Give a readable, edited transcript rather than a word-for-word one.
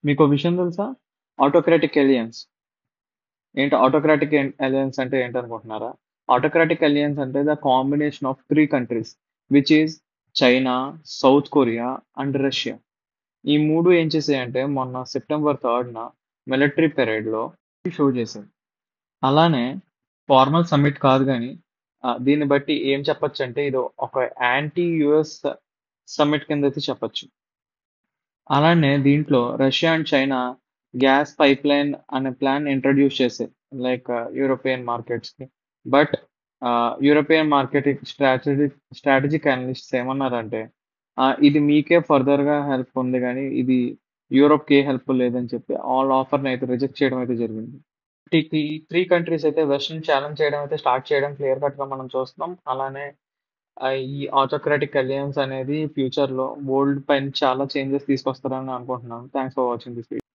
మీకో విషయం తెలుసా? Autocratic alliance. ఏంటి ఆటోక్రాటిక్ అలియన్స్ అంటే ఏంటనుకుంటున్నారా? ఆటోక్రాటిక్ అలియన్స్ అంటే the combination of 3 countries which is China, South Korea and Russia. ఈ 3 ఏం చేసాయంటే మొన్న సెప్టెంబర్ 3న మిలిటరీ పెరేడ్‌లో షో చేశాయి. అలానే ఫార్మల్ సమ్మిట్ కాదు గానీ దీన్ని బట్టి ఏం చెప్పొచ్చంటే ఇది ఒక యాంటీ యూఎస్ సమ్మిట్ కిందైతే చెప్పొచ్చు. అలానే దీంట్లో Russia and China gas pipeline అనే ప్లాన్ ఇంట్రొడ్యూస్ చేశాయి. లైక్ యూరోపియన్ మార్కెట్స్‌కి. But European marketing strategic analysts ఏమన్నారంటే ఇది మీకే ఫర్దర్‌గా హెల్ప్ ఉంది గానీ, ఇది యూరోప్‌కి ఏ హెల్ప్ లేదని చెప్పి ఆల్ ఆఫర్‌ని అయితే రిజెక్ట్ చేయడం అయితే జరిగింది. ఈ 3 కంట్రీస్ అయితే వెస్ట్‌ని ఛాలెంజ్ చేయడం అయితే స్టార్ట్ చేయడం క్లియర్ కట్‌గా మనం చూస్తున్నాం. అలానే ఈ ఆటోక్రాటిక్ అలయన్స్ అనేది ఫ్యూచర్‌లో వరల్డ్ పైన చాలా చేంజెస్ తీసుకొస్తారని అనుకుంటున్నాను. Thanks for watching this video.